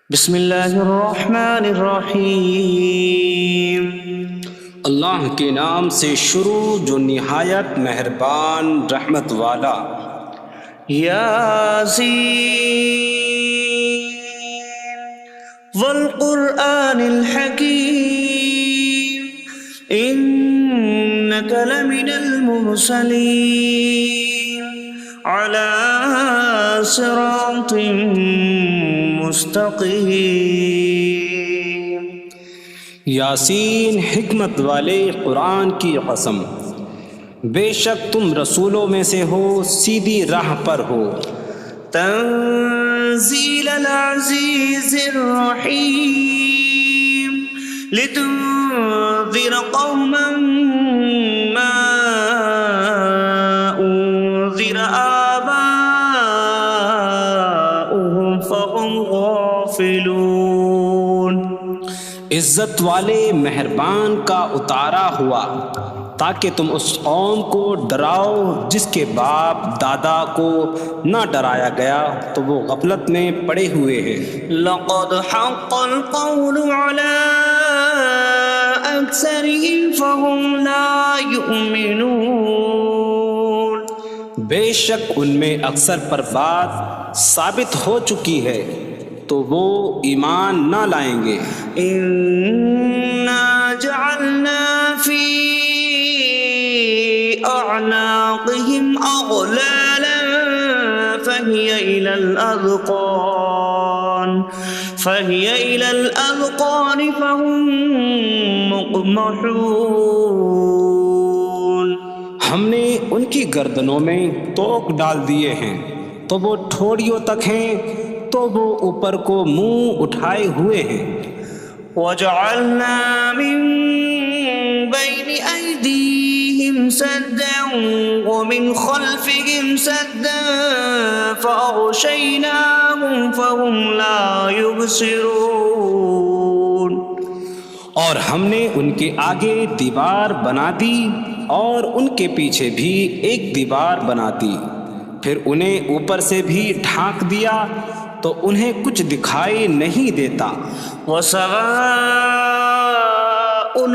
بسم اللہ الرحمن الرحیم۔ اللہ کے نام سے شروع جو نہایت مہربان رحمت والا۔ یاسین والقرآن الحکیم انک لمن المرسلین علی صراط مستقیم۔ یاسین حکمت والے قرآن کی قسم، بے شک تم رسولوں میں سے ہو، سیدھی راہ پر ہو۔ تنزیل العزیز الرحیم لتنذر قوما ما انذر آباؤهم فهم غافلون۔ عزت والے مہربان کا اتارا ہوا تاکہ تم اس قوم کو ڈراؤ جس کے باپ دادا کو نہ ڈرایا گیا تو وہ غفلت میں پڑے ہوئے ہیں۔ لقد حق القول على أكثرهم فهم لا يؤمنون۔ بے شک ان میں اکثر پر بات ثابت ہو چکی ہے تو وہ ایمان نہ لائیں گے۔ إنا جعلنا في أعناقهم أغلالا فهي إلى الأذقان فهم مقمحون۔ ہم نے ان کی گردنوں میں توق ڈال دیے ہیں تو وہ ٹھوڑیوں تک ہیں، تو وہ اوپر کو منہ اٹھائے ہوئے ہیں۔ وجعلنا من بين أيديهم سدا ومن خلفهم سدا فأغشيناهم فهم لا يبصرون۔ اور ہم نے ان کے آگے دیوار بنا دی اور ان کے پیچھے بھی ایک دیوار بنا دی، پھر انہیں اوپر سے بھی ڈھانک دیا تو انہیں کچھ دکھائی نہیں دیتا۔ وسواء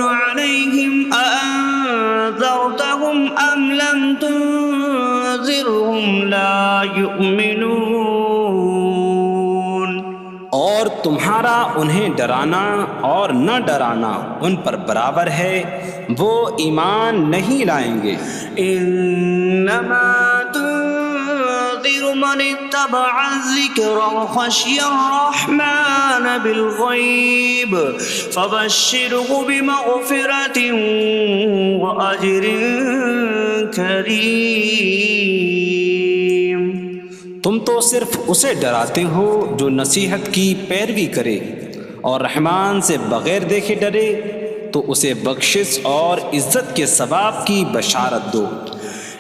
عليهم أأنذرتهم أم لم تنذرهم لا يؤمنون۔ اور تمہارا انہیں ڈرانا اور نہ ڈرانا ان پر برابر ہے، وہ ایمان نہیں لائیں گے۔ انما تنذر من اتبع الذکر وخشی الرحمن بالغیب فبشره بمغفرة واجر کریم۔ تم تو صرف اسے ڈراتے ہو جو نصیحت کی پیروی کرے اور رحمان سے بغیر دیکھے ڈرے، تو اسے بخشش اور عزت کے ثواب کی بشارت دو۔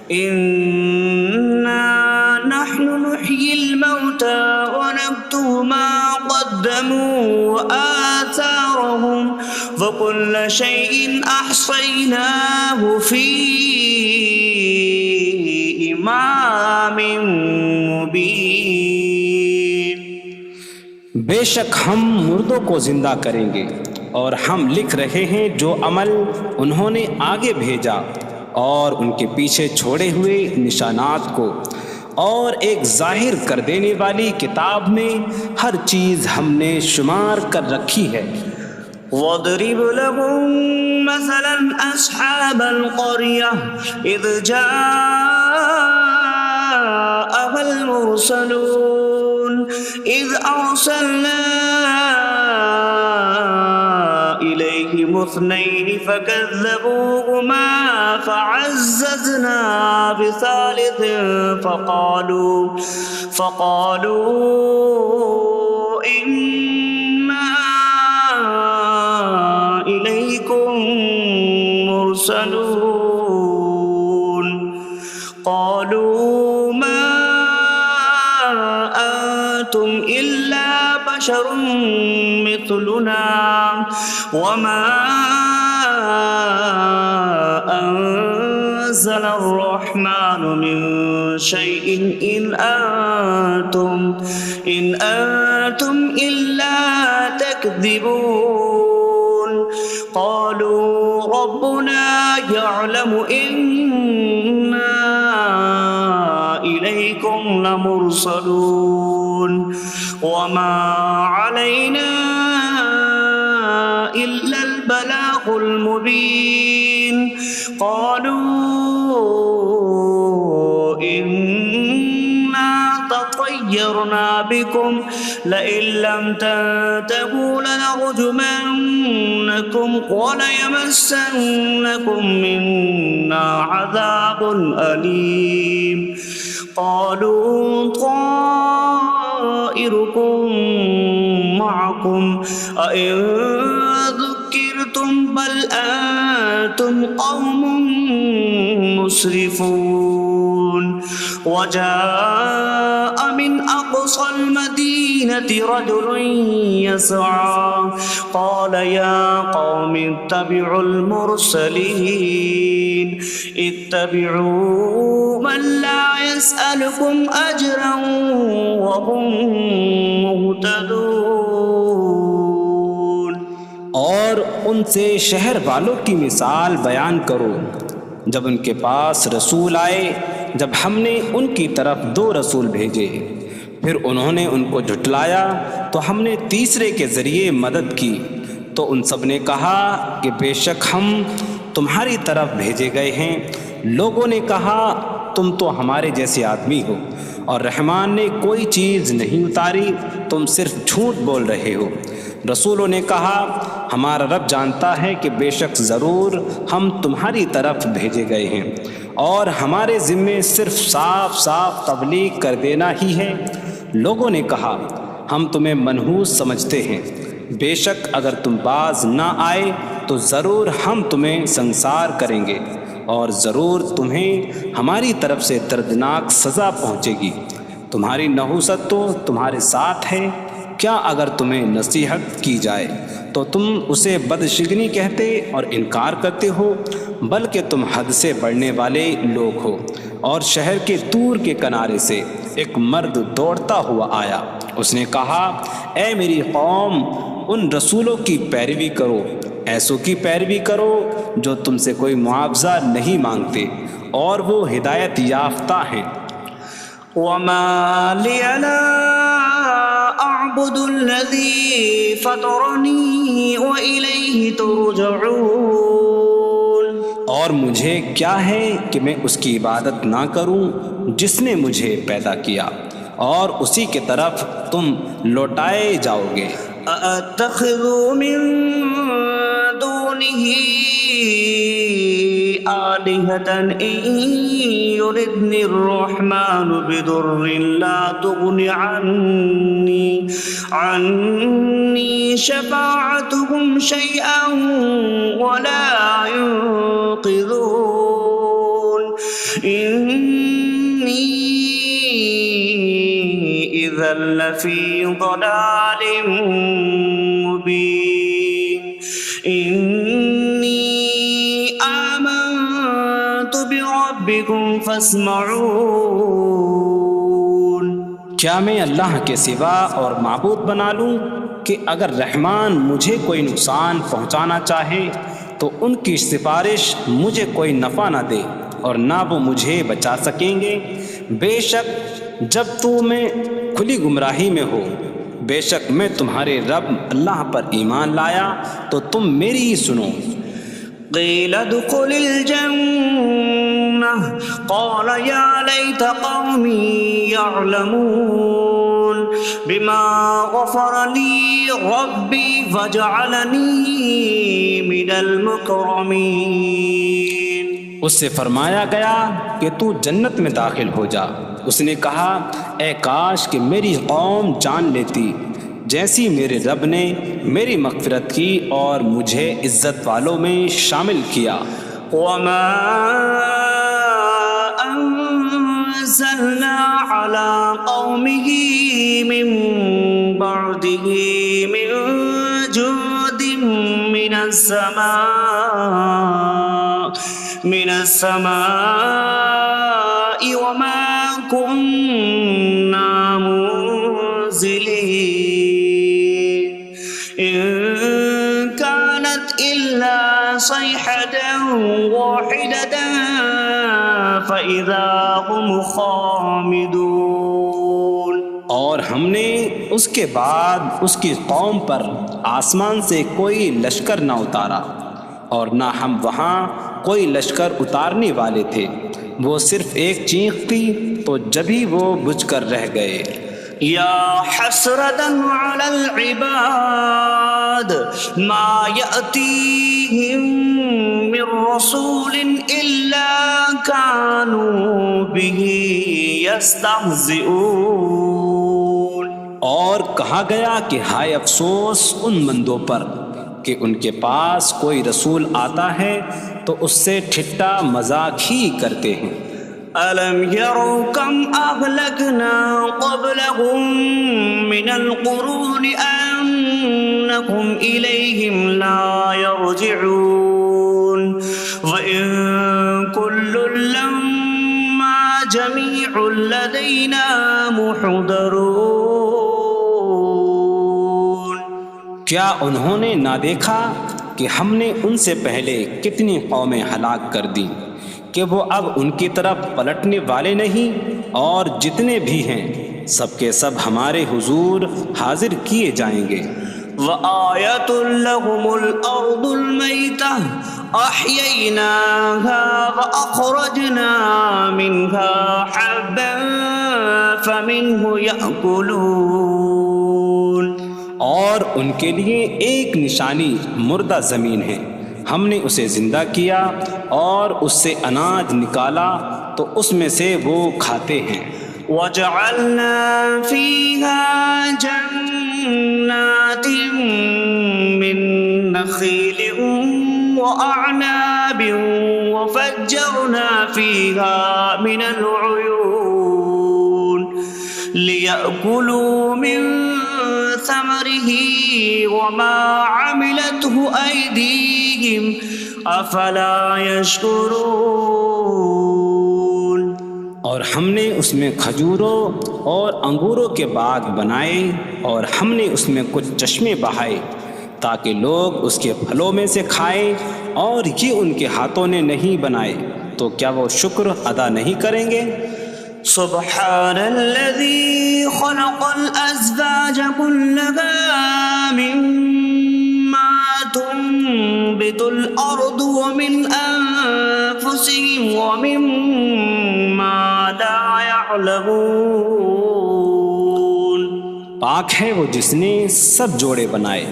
انا نحن نحيي الموتى ونكتب ما قدموا وآثارهم وكل شيء أحصيناه في إمام مبين۔ بے شک ہم مردوں کو زندہ کریں گے اور ہم لکھ رہے ہیں جو عمل انہوں نے آگے بھیجا اور ان کے پیچھے چھوڑے ہوئے نشانات کو، اور ایک ظاہر کر دینے والی کتاب میں ہر چیز ہم نے شمار کر رکھی ہے۔ وَاضْرِبْ لَهُم مَّثَلًا أَصْحَابَ الْقَرْيَةِ إِذْ جَاءَهَا الْمُرْسَلُونَ إِذْ أَرْسَلْنَا إِلَيْهِمُ اثْنَيْنِ فَكَذَّبُوهُمَا فَعَزَّزْنَا بِثَالِثٍ فَقَالُوا إِنَّا إِلَيْكُمْ مُرْسَلُونَ۔ قَالُوا مَا أَنتُمْ إِلَّا بَشَرٌ مِثْلُنَا وَمَا أَنتُمْ نزل الرحمن من شيء إن أنتم إلا تكذبون قالوا ربنا يعلم إنا إليكم لمرسلون وما علينا إلا البلاغ المبين قالوا إنا تطيرنا بكم لئن لم تنتهوا لنرجمنكم وليمسنكم منا عذاب أليم قالوا طائركم معكم أئن ذكرتم بل أنتم قوم مسرفون وجاء من أقصى المدينة رجل يسعى قال يا قوم اتبعوا المرسلين اتبعوا من لا يسألكم أجرا وهم مهتدون اور ان سے شہر والوں کی مثال بیان کرو جب ان کے پاس رسول آئے جب ہم نے ان کی طرف 2 رسول بھیجے پھر انہوں نے ان کو جھٹلایا تو ہم نے تیسرے کے ذریعے مدد کی تو ان سب نے کہا کہ بے شک ہم تمہاری طرف بھیجے گئے ہیں لوگوں نے کہا تم تو ہمارے جیسے آدمی ہو اور رحمان نے کوئی چیز نہیں اتاری تم صرف جھوٹ بول رہے ہو رسولوں نے کہا ہمارا رب جانتا ہے کہ بے شک ضرور ہم تمہاری طرف بھیجے گئے ہیں اور ہمارے ذمے صرف صاف صاف تبلیغ کر دینا ہی ہے لوگوں نے کہا ہم تمہیں منحوس سمجھتے ہیں بے شک اگر تم باز نہ آئے تو ضرور ہم تمہیں سنسار کریں گے اور ضرور تمہیں ہماری طرف سے دردناک سزا پہنچے گی تمہاری نحوست تو تمہارے ساتھ ہے کیا اگر تمہیں نصیحت کی جائے تو تم اسے بدشگنی کہتے اور انکار کرتے ہو بلکہ تم حد سے بڑھنے والے لوگ ہو اور شہر کے دور کے کنارے سے ایک مرد دوڑتا ہوا آیا اس نے کہا اے میری قوم ان رسولوں کی پیروی کرو ایسوں کی پیروی کرو جو تم سے کوئی معاوضہ نہیں مانگتے اور وہ ہدایت یافتہ ہیں وما لي لا أعبد الذي فطرني وإليه ترجعون اور مجھے کیا ہے کہ میں اس کی عبادت نہ کروں جس نے مجھے پیدا کیا اور اسی کی طرف تم لوٹائے جاؤ گے أأتخذ من دونه آلهة إن يردني الرحمن بضر لا تغن عني شفاعتهم شيئا ولا ينقذون إني إذا لفي ضلال مبين إني آمنت بربكم فاسمعون کیا میں اللہ کے سوا اور معبود بنا لوں کہ اگر رحمان مجھے کوئی نقصان پہنچانا چاہے تو ان کی سفارش مجھے کوئی نفع نہ دے اور نہ وہ مجھے بچا سکیں گے بے شک جب میں کھلی گمراہی میں ہو بے شک میں تمہارے رب اللہ پر ایمان لایا تو تم میری ہی سنو قيل ادخل الجنة قال يا ليت قومي يعلمون بما غفر لي ربي فجعلني من المكرمين اس سے فرمایا گیا کہ تو جنت میں داخل ہو جا اس نے کہا اے کاش کہ میری قوم جان لیتی جیسی میرے رب نے میری مغفرت کی اور مجھے عزت والوں میں شامل کیا وما أنزلنا على قومه من بعده من جود من السماء من السماء وما كنا منزلين إن كانت إلا صيحة واحدة فإذا هم خامدون۔ اور ہم نے اس کے بعد اس کی قوم پر آسمان سے کوئی لشکر نہ اتارا، اور نہ ہم وہاں کوئی لشکر اتارنے والے تھے، وہ صرف ایک چیخ تھی تو جبھی وہ بجھ کر رہ گئے۔ یا حسرة على العباد ما يأتيهم من رسول إلا كانوا به يستهزئون۔ اور کہا گیا کہ ہائے افسوس ان بندوں پر کہ ان کے پاس کوئی رسول آتا ہے تو اس سے ٹھٹا مذاق ہی کرتے ہیں۔ أَلَمْ يَرَوْا كَمْ أَهْلَكْنَا قَبْلَهُمْ مِنَ الْقُرُونِ أَنَّكُمْ إِلَيْهِمْ لَا يَرْجِعُونَ وَإِن كُلٌّ لَّمَّا جَمِيعٌ لَّدَيْنَا مُحْضَرُونَ۔ کیا انہوں نے نہ دیکھا کہ ہم نے ان سے پہلے کتنی قومیں ہلاک کر دیں کہ وہ اب ان کی طرف پلٹنے والے نہیں، اور جتنے بھی ہیں سب کے سب ہمارے حضور حاضر کیے جائیں گے۔ وَآيَةٌ لَّهُمُ الْأَرْضُ الْمَيْتَةُ أَحْيَيْنَاهَا وَأَخْرَجْنَا مِنْهَا حَبًّا فَمِنْهُ يَأْكُلُونَ۔ اور ان کے لیے ایک نشانی مردہ زمین ہے، ہم نے اسے زندہ کیا اور اس سے اناج نکالا تو اس میں سے وہ کھاتے ہیں۔ وَجَعَلْنَا فِيهَا جَنَّاتٍ مِّن نَّخِيلٍ وَأَعْنَابٍ وَفَجَّرْنَا فِيهَا مِنَ الْعُيُونِ لِيَأْكُلُوا مِن ثَمَرِهِ وَمَا عَمِلَتْهُ أَيْدِيهِمْ أَفَلَا يَشْكُرُونَ۔ اور ہم نے اس میں کھجوروں اور انگوروں کے باغ بنائے، اور ہم نے اس میں کچھ چشمے بہائے تاکہ لوگ اس کے پھلوں میں سے کھائیں، اور یہ ان کے ہاتھوں نے نہیں بنائے، تو کیا وہ شکر ادا نہیں کریں گے؟ سبحان الذي خلق الأزواج كلها مما تنبت الأرض ومن أنفسهم ومما لا يعلمون۔ پاک ہے وہ جس نے سب جوڑے بنائے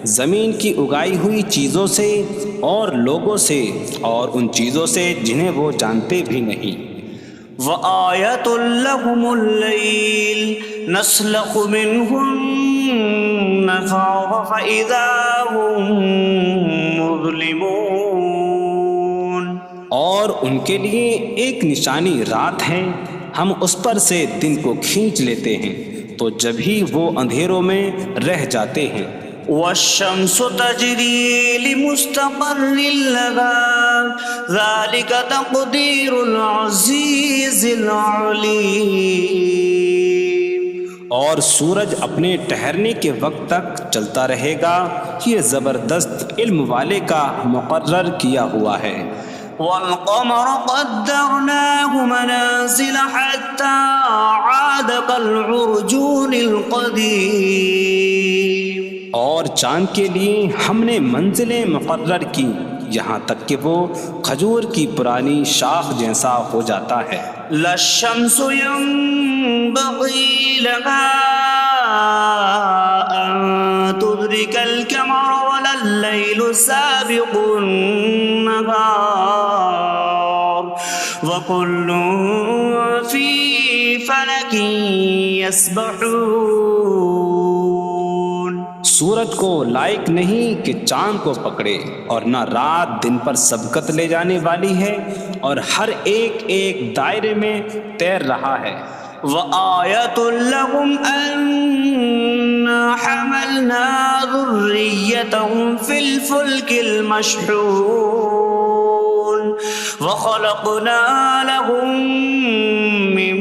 زمین کی اگائی ہوئی چیزوں سے اور لوگوں سے اور ان چیزوں سے جنہیں وہ جانتے بھی نہیں۔ وَآيَةٌ لَّهُمُ اللَّيْلُ نَسْلَخُ مِنْهُ النَّهَارَ فَإِذَا هُم مُظْلِمُونَ۔ اور ان کے لیے ایک نشانی رات ہے، ہم اس پر سے دن کو کھینچ لیتے ہیں تو جبھی وہ اندھیروں میں رہ جاتے ہیں۔ وَالشَّمْسُ تَجْرِي لِمُسْتَقَرٍّ لَّهَا ذَلِكَ تَقْدِيرُ الْعَزِيزِ الْعَلِيمِ۔ اور سورج اپنے ٹھہرنے کے وقت تک چلتا رہے گا، یہ زبردست علم والے کا مقرر کیا ہوا ہے۔ وَالْقَمَرَ قَدَّرْنَاهُ مَنَازِلَ حَتَّى عَادَ كَالْعُرْجُونِ الْقَدِيمِ۔ اور چاند کے لیے ہم نے منزلیں مقرر کی یہاں تک کہ وہ کھجور کی پرانی شاخ جیسا ہو جاتا ہے۔ لا الشمس ينبغي لها أن تدرك القمر ولا الليل سابق النهار وكل في فلك يسبحون۔ سورج کو لائق نہیں کہ چاند کو پکڑے، اور نہ رات دن پر سبقت لے جانے والی ہے، اور ہر ایک ایک دائرے میں تیر رہا ہے۔ وَآيَةٌ لَّهُمْ أَنَّا حَمَلْنَا ذُرِّيَّتَهُمْ فِي الْفُلْكِ الْمَشْحُونِ۔ وخلقنا لهم من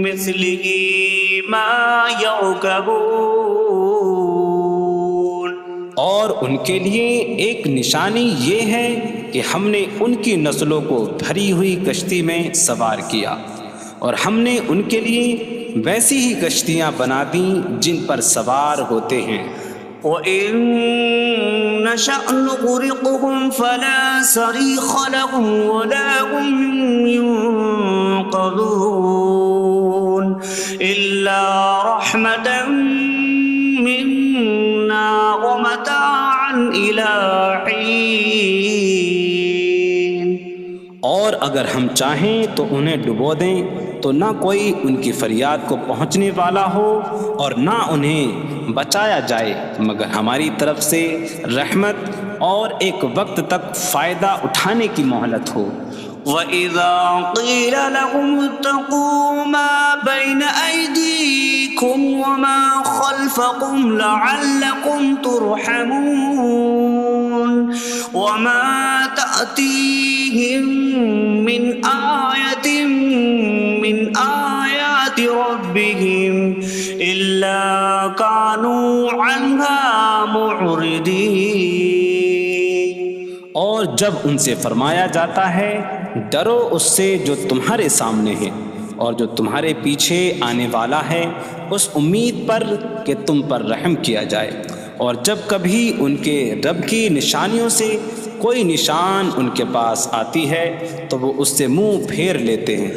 مثله ما يركبون. اور ان کے لیے ایک نشانی یہ ہے کہ ہم نے ان کی نسلوں کو بھری ہوئی کشتی میں سوار کیا، اور ہم نے ان کے لیے ویسی ہی کشتیاں بنا دیں جن پر سوار ہوتے ہیں. وَإِن نَّشَأْ نُغْرِقْهُمْ فَلَا صَرِيخَ لَهُمْ وَلَا هُمْ يُنقَذُونَ إِلَّا رَحْمَةً مِّنَّا وَمَتَاعًا إِلَىٰ حِينٍ. اور اگر ہم چاہیں تو انہیں ڈبو دیں تو نہ کوئی ان کی فریاد کو پہنچنے والا ہو اور نہ انہیں بچایا جائے مگر ہماری طرف سے رحمت اور ایک وقت تک فائدہ اٹھانے کی مہلت ہو. وَإِذَا قِيلَ لَهُمُ اتَّقُوا مَا بَيْنَ أَيْدِيكُمْ وَمَا خَلْفَكُمْ لَعَلَّكُمْ تُرْحَمُونَ وَمَا تَأْتِيهِم مِّنْ آيَةٍ مِّنْ آيَاتِ رَبِّهِمْ إِلَّا كَانُوا عَنْهَا مُعْرِضِينَ. اور جب ان سے فرمایا جاتا ہے ڈرو اس سے جو تمہارے سامنے ہے اور جو تمہارے پیچھے آنے والا ہے، اس امید پر کہ تم پر رحم کیا جائے، اور جب کبھی ان کے رب کی نشانیوں سے کوئی نشان ان کے پاس آتی ہے تو وہ اس سے منہ پھیر لیتے ہیں.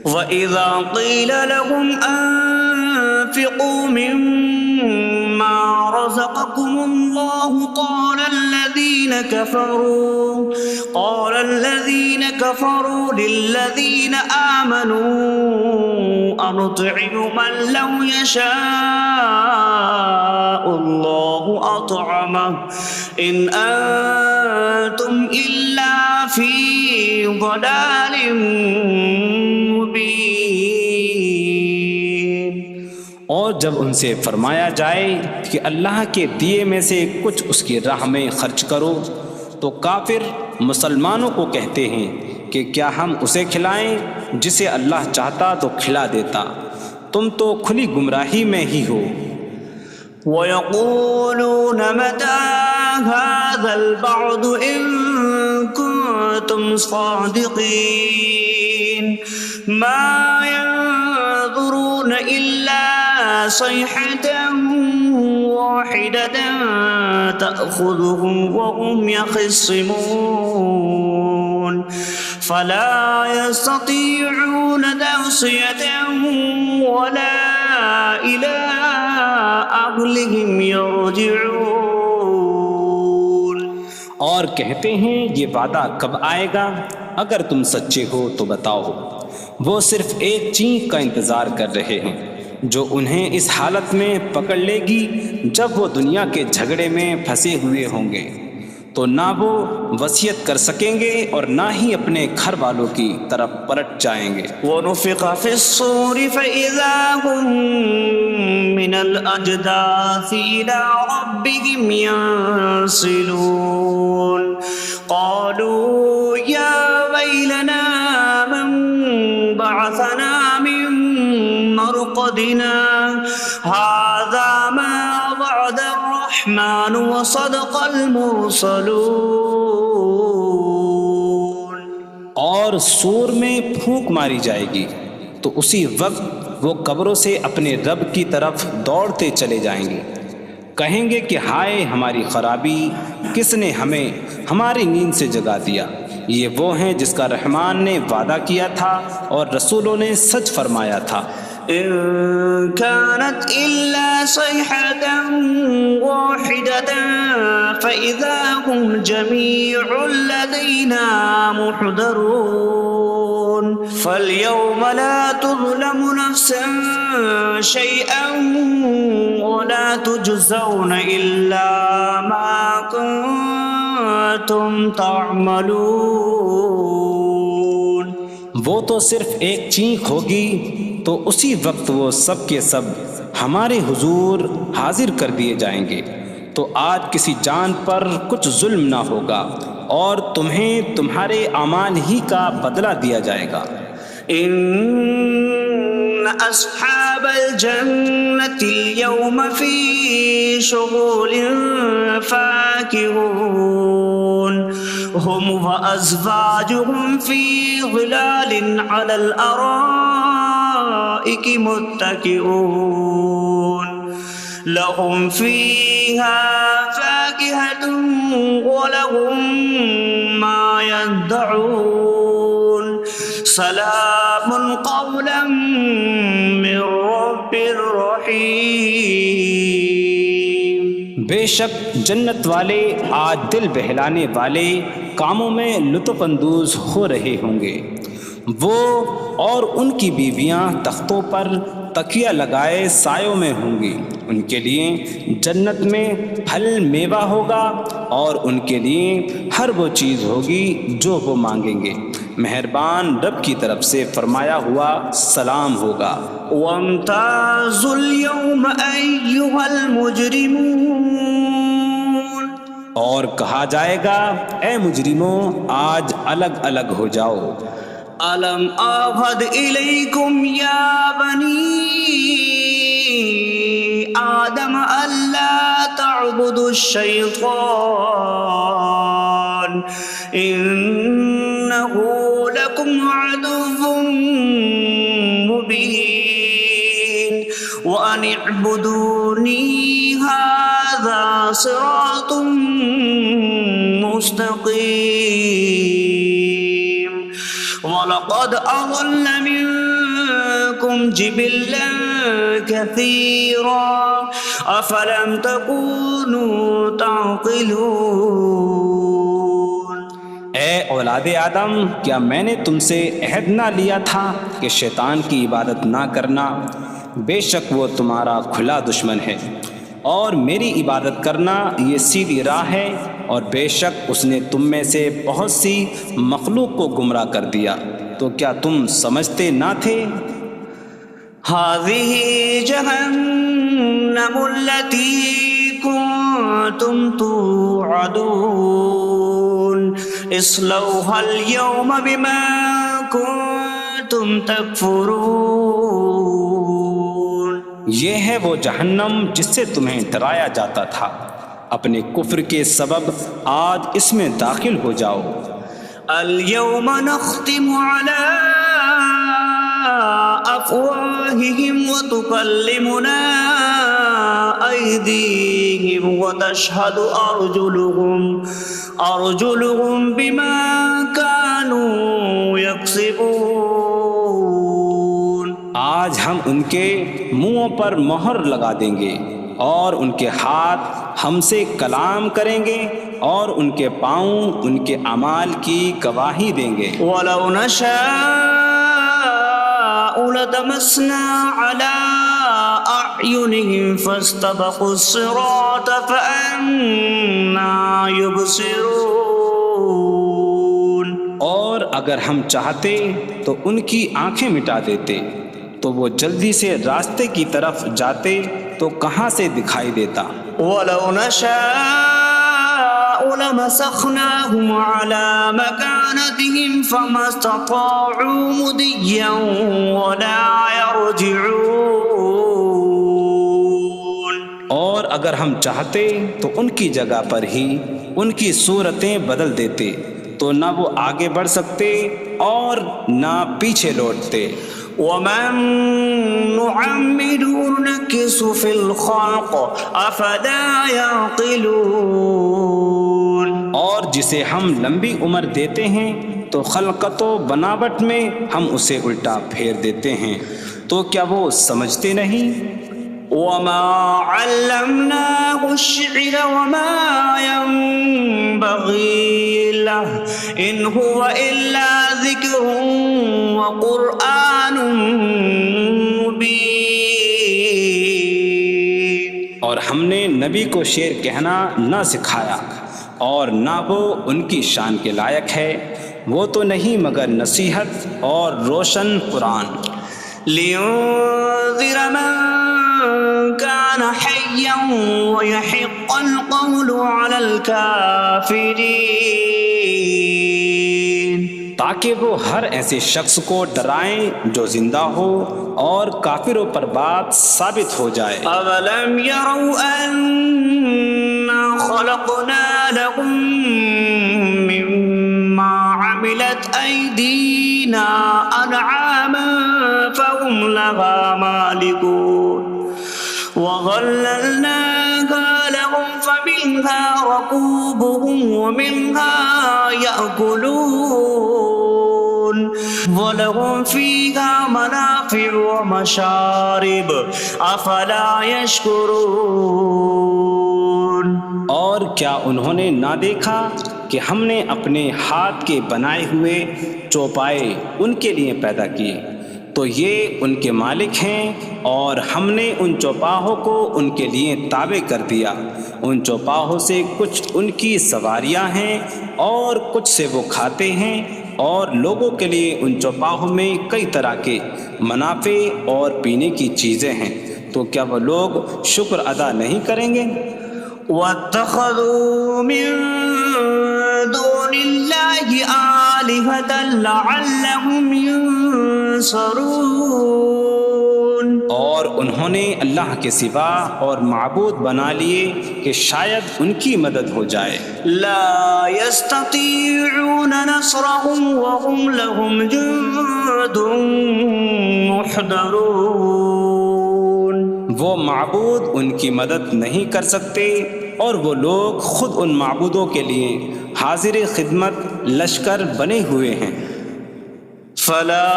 وَإِذَا قِيلَ لَهُمْ أَنفِقُوا مِمَّا رَزَقَكُمُ اللَّهُ قَالَ الَّذِينَ كَفَرُوا لِلَّذِينَ آمَنُوا أَنُطْعِمُ مَن لَّوْ يَشَاءُ اللَّهُ أَطْعَمَهُ إِنْ أَنتُمْ إِلَّا فِي ضَلَالٍ مبین. اور جب ان سے فرمایا جائے کہ اللہ کے دیے میں سے کچھ اس کی راہ میں خرچ کرو تو کافر مسلمانوں کو کہتے ہیں کہ کیا ہم اسے کھلائیں جسے اللہ چاہتا تو کھلا دیتا، تم تو کھلی گمراہی میں ہی ہو. وَيَقُولُونَ مَتَىٰ هَٰذَا الْوَعْدُ إِن كُنتُمْ صَادِقِينَ مَا يَنظُرُونَ إِلَّا صَيْحَةً وَاحِدَةً تَأْخُذُهُمْ وَهُمْ يَخِصِّمُونَ فَلَا يَسْتَطِيعُونَ تَوْصِيَةً وَلَا إِلَىٰ أَهْلِهِمْ يَرْجِعُونَ. اور کہتے ہیں یہ وعدہ کب آئے گا؟ اگر تم سچے ہو تو بتاؤ. وہ صرف ایک چینک کا انتظار کر رہے ہیں جو انہیں اس حالت میں پکڑ لے گی جب وہ دنیا کے جھگڑے میں پھنسے ہوئے ہوں گے، تو نہ وہ وصیت کر سکیں گے اور نہ ہی اپنے گھر والوں کی طرف پلٹ جائیں گے. وَنُفِخَ فِي الصُّورِ فَإِذَا هُم مِّنَ الْأَجْدَاثِ إِلَىٰ رَبِّهِمْ يَنسِلُونَ قَالُوا يَا وَيْلَنَا مَن بَعَثَنَا مِن مَّرْقَدِنَا هَٰذَا مَا وَعَدَ الرَّحْمَٰنُ وَصَدَقَ الْمُرْسَلُونَ. اور سور میں پھونک ماری جائے گی تو اسی وقت وہ قبروں سے اپنے رب کی طرف دوڑتے چلے جائیں گے، کہیں گے کہ ہائے ہماری خرابی، کس نے ہمیں ہماری نیند سے جگا دیا. یہ وہ ہیں جس کا رحمان نے وعدہ کیا تھا اور رسولوں نے سچ فرمایا تھا. إن كانت إلا صيحة واحدة فإذا هم جميع لدينا محضرون فاليوم لا تظلم نفس شيئا ولا تجزون إلا ما كنتم تعملون. وہ تو صرف ایک چینک ہوگی تو اسی وقت وہ سب کے سب ہمارے حضور حاضر کر دیے جائیں گے، تو آج کسی جان پر کچھ ظلم نہ ہوگا اور تمہیں تمہارے اعمال ہی کا بدلہ دیا جائے گا۔ إن أصحاب الجنة اليوم في شغل فاكهون هم وأزواجهم في ظلال على الأرائك متكئون لهم فيها فاكهة ولهم ما يدعون سلام قولا من رب رحیم۔ بے شک جنت والے آج دل بہلانے والے کاموں میں لطف اندوز ہو رہے ہوں گے۔ وہ اور ان کی بیویاں تختوں پر تکیہ لگائے سایوں میں ہوں گی۔ ان کے لیے جنت میں پھل میوہ ہوگا اور ان کے لیے ہر وہ چیز ہوگی جو وہ مانگیں گے۔ مہربان رب کی طرف سے فرمایا ہوا سلام ہوگا۔ وامتازوا اليوم أيها المجرمون، اور کہا جائے گا اے مجرموں آج الگ الگ ہو جاؤ۔ ألم أعهد إليكم يا بني آدم ألا تعبدوا الشيطان إنه لكم عدو مبين وأن اعبدوني هذا صراط مستقيم وَلَقَدْ أَضَلَّ مِنكُمْ جِبِلًّا كَثِيرًا أَفَلَمْ تَكُونُوا تَعْقِلُونَ۔ اے اولاد آدم، کیا میں نے تم سے عہد نہ لیا تھا کہ شیطان کی عبادت نہ کرنا؟ بے شک وہ تمہارا کھلا دشمن ہے، اور میری عبادت کرنا یہ سیدھی راہ ہے، اور بے شک اس نے تم میں سے بہت سی مخلوق کو گمراہ کر دیا، تو کیا تم سمجھتے نہ تھے؟ هذه جهنم التي كنتم توعدون اصلوها اليوم بما كنتم تكفرون۔ یہ ہے وہ جہنم جس سے تمہیں ڈرایا جاتا تھا، اپنے کفر کے سبب آج اس میں داخل ہو جاؤ۔ اليوم نختم على أفواههم وتكلمنا أيديهم وتشهد أرجلهم بما كانوا يكسبون۔ آج ہم ان کے منہوں پر مہر لگا دیں گے، اور ان کے ہاتھ ہم سے کلام کریں گے، اور ان کے پاؤں ان کے اعمال کی گواہی دیں گے۔ وَلَوْ نَشَاءُ لَطَمَسْنَا عَلَىٰ أَعْيُنِهِمْ فَاسْتَبَقُوا الصِّرَاطَ فَأَنَّىٰ يُبْصِرُونَ۔ اور اگر ہم چاہتے تو ان کی آنکھیں مٹا دیتے، تو وہ جلدی سے راستے کی طرف جاتے تو کہاں سے دکھائی دیتا۔ وَلَوْ نَشَاءُ لَمَسَخْنَاهُمْ عَلَىٰ مَكَانَتِهِمْ فَمَا اسْتَطَاعُوا مُضِيًّا وَلَا يَرْجِعُونَ۔ اور اگر ہم چاہتے تو ان کی جگہ پر ہی ان کی صورتیں بدل دیتے، تو نہ وہ آگے بڑھ سکتے اور نہ پیچھے لوٹتے۔ وَمَن نُّعَمِّرْهُ نُنَكِّسْهُ فِي الْخَلْقِ أَفَلَا يَعْقِلُونَ۔ اور جسے ہم لمبی عمر دیتے ہیں تو خلقت و بناوٹ میں ہم اسے الٹا پھیر دیتے ہیں، تو کیا وہ سمجھتے نہیں؟ وَمَا عَلَّمْنَاهُ الشِّعْرَ وَمَا يَنبَغِي لَهُ إِنْ هُوَ إِلَّا ذِكْرٌ وَقُرْآنٌ مُّبِينٌ۔ اور ہم نے نبی کو شعر کہنا نہ سکھایا، اور نہ وہ ان کی شان کے لائق ہے، وہ تو نہیں مگر نصیحت اور روشن قرآن۔ لِيُنذِرَ مَن كَانَ حَيًّا حيا ويحق القول على الكافرين تاکہ وہ ہر ایسے شخص کو ڈرائیں جو زندہ ہو اور کافروں پر بات ثابت ہو جائے۔ أولم يروا أنا خلقنا لهم مما عملت أيدينا أنعاما فهم لها مالكون وظللناها لهم فمنها ركوبهم ومنها يأكلون وَلَهُمْ فِيهَا مَنَافِعُ وَمَشَارِبُ أَفَلَا يَشْكُرُونَ۔ اور کیا انہوں نے نہ دیکھا کہ ہم نے اپنے ہاتھ کے بنائے ہوئے چوپائے ان کے لیے پیدا کیے، تو یہ ان کے مالک ہیں، اور ہم نے ان چوپاہوں کو ان کے لیے تابع کر دیا۔ ان چوپاہوں سے کچھ ان کی سواریاں ہیں اور کچھ سے وہ کھاتے ہیں، اور لوگوں کے لیے ان چوپاہوں میں کئی طرح کے منافع اور پینے کی چیزیں ہیں، تو کیا وہ لوگ شکر ادا نہیں کریں گے؟ وَاتَّخَذُوا مِن دُونِ اللَّهِ آلِهَةً لَعَلَّهُمْ يُنصَرُونَ۔ اور انہوں نے اللہ کے سوا اور معبود بنا لیے کہ شاید ان کی مدد ہو جائے۔ لا يستطيعون نصرهم وهم لهم جند محضرون۔ وہ معبود ان کی مدد نہیں کر سکتے، اور وہ لوگ خود ان معبودوں کے لیے حاضر خدمت لشکر بنے ہوئے ہیں۔ فلا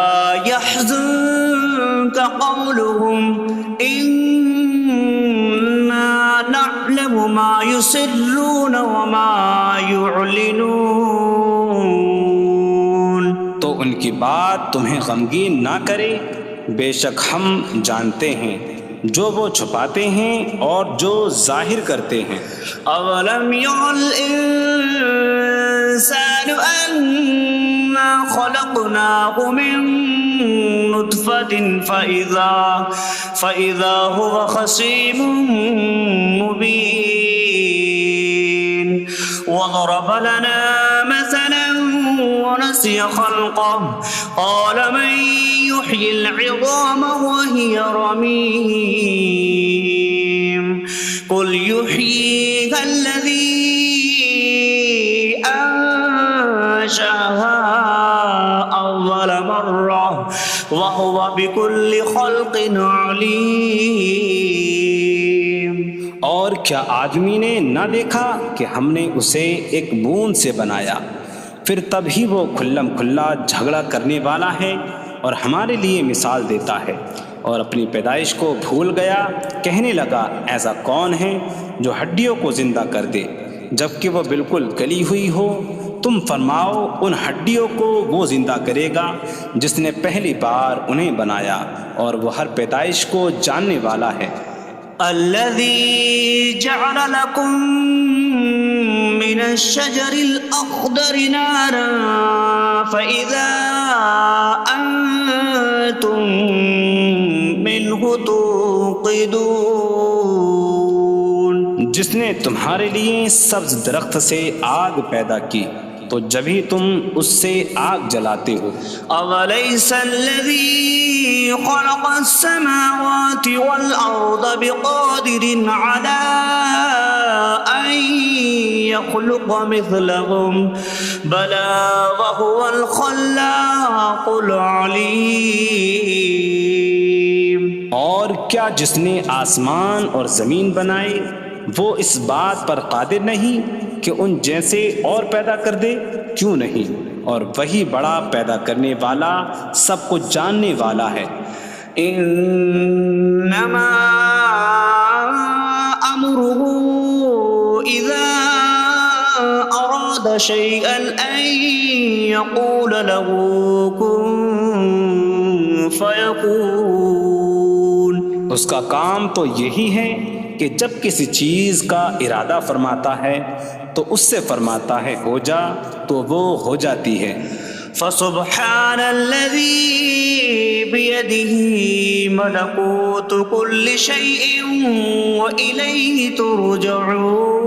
يحزنك قولهم إنا نعلم ما يسرون وما يعلنون۔ تو ان کی بات تمہیں غمگین نہ کرے، بے شک ہم جانتے ہیں جو وہ چھپاتے ہیں اور جو ظاہر کرتے ہیں۔ اولم ير الانسان انا خلقناه من نطفة فإذا هو خصيم مبين وضرب لنا مثلا ونسي خلقه قال من يحيي العظام وهي رميم قل يحييها الذي أنشأها أول مرة وهو بكل خلق عليم۔ اور کیا آدمی نے نہ دیکھا کہ ہم نے اسے ایک بوند سے بنایا، پھر تب ہی وہ کھلم کھلا جھگڑا کرنے والا ہے اور ہمارے لیے مثال دیتا ہے، اور اپنی پیدائش کو بھول گیا، کہنے لگا ایسا کون ہے جو ہڈیوں کو زندہ کر دے جبکہ وہ بالکل گلی ہوئی ہو؟ تم فرماؤ ان ہڈیوں کو وہ زندہ کرے گا جس نے پہلی بار انہیں بنایا، اور وہ ہر پیدائش کو جاننے والا ہے۔ الذي جعل لكم من الشجر الأخضر نارا فإذا أنتم منه توقدون۔ جس نے تمہارے لیے سبز درخت سے آگ پیدا کی تو جبھی تم اس سے آگ جلاتے ہو۔ أَوَلَيْسَ الَّذِي خَلَقَ السَّمَاوَاتِ وَالْأَرْضَ بِقَادِرٍ عَلَىٰ أَن يَخْلُقَ مِثْلَهُم بَلَىٰ وَهُوَ الْخَلَّاقُ الْعَلِيمُ۔ اور کیا جس نے آسمان اور زمین بنائے وہ اس بات پر قادر نہیں کہ ان جیسے اور پیدا کر دے؟ کیوں نہیں، اور وہی بڑا پیدا کرنے والا سب کچھ جاننے والا ہے۔ انما امره اذا اراد شيئا ان يقول له كن فيكون۔ اس کا کام تو یہی ہے کہ جب کسی چیز کا ارادہ فرماتا ہے تو اس سے فرماتا ہے ہو جا، تو وہ ہو جاتی ہے۔ فسبحان الذي بيده ملكوت كل شيء وإليه ترجعون.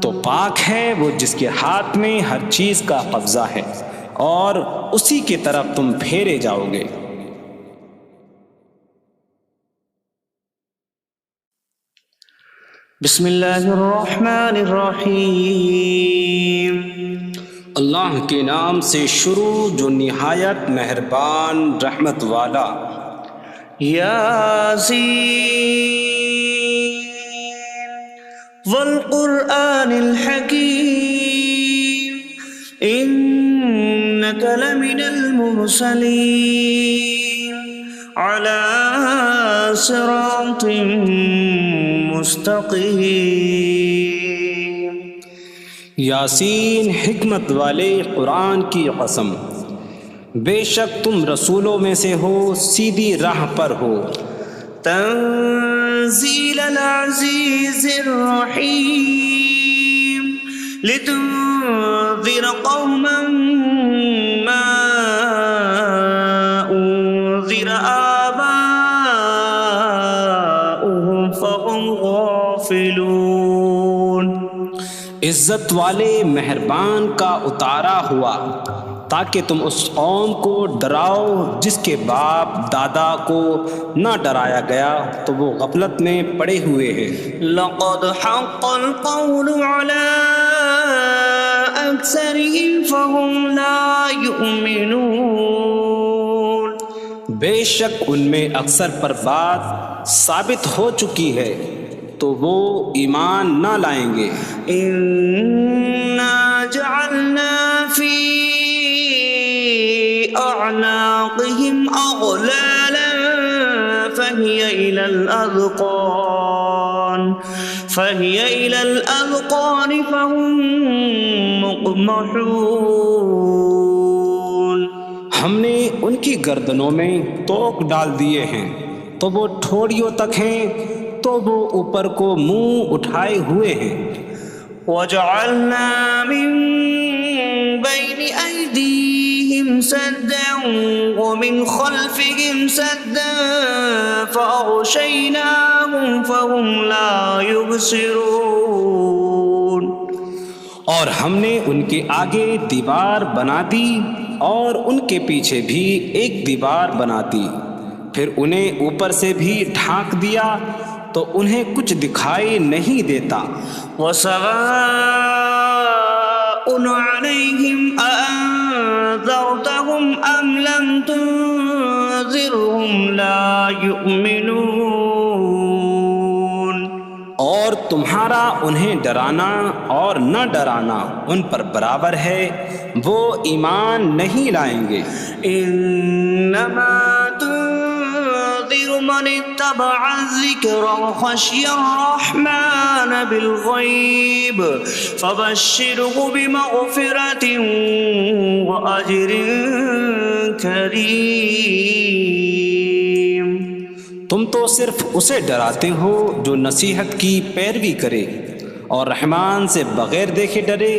تو پاک ہے وہ جس کے ہاتھ میں ہر چیز کا قبضہ ہے اور اسی کی طرف تم پھیرے جاؤ گے. بسم اللہ الرحمن الرحیم. اللہ کے نام سے شروع جو نہایت مہربان رحمت والا. یاسین والقرآن الحکیم انک لمن المرسلین علی صراط مستقیم. یاسین حکمت والے قرآن کی قسم، بے شک تم رسولوں میں سے ہو، سیدھی راہ پر ہو. تنزیل العزیز الرحیم لتنذر قوما ما انذر آباؤهم فهم غافلون. عزت والے مہربان کا اتارا ہوا تاکہ تم اس قوم کو ڈراؤ جس کے باپ دادا کو نہ ڈرایا گیا تو وہ غفلت میں پڑے ہوئے ہیں. لقد حق القول على أكثرهم فهم لا يؤمنون. بے شک ان میں اکثر پر بات ثابت ہو چکی ہے تو وہ ایمان نہ لائیں گے. إنا جعلنا في أعناقهم أغلالا فهي إلى الأذقان فهم مقمحون. ہم نے ان کی گردنوں میں توق ڈال دیے ہیں تو وہ ٹھوڑیوں تک ہیں تو وہ اوپر کو منہ اٹھائے ہوئے ہیں. وجعلنا من بين أيديهم سدا ومن خلفهم سدا فأغشيناهم فهم لا يبصرون. اور ہم نے ان کے آگے دیوار بنا دی اور ان کے پیچھے بھی ایک دیوار بنا دی، پھر انہیں اوپر سے بھی ڈھانک دیا تو انہیں کچھ دکھائی نہیں دیتا. وسواء عليهم أأنذرتهم أم لم تنذرهم لا يؤمنون. اور تمہارا انہیں ڈرانا اور نہ ڈرانا ان پر برابر ہے، وہ ایمان نہیں لائیں گے. انما تنذر من اتبع الذکر وخشی الرحمن بالغیب فبشره بمغفرة وأجر کریم. تم تو صرف اسے ڈراتے ہو جو نصیحت کی پیروی کرے اور رحمان سے بغیر دیکھے ڈرے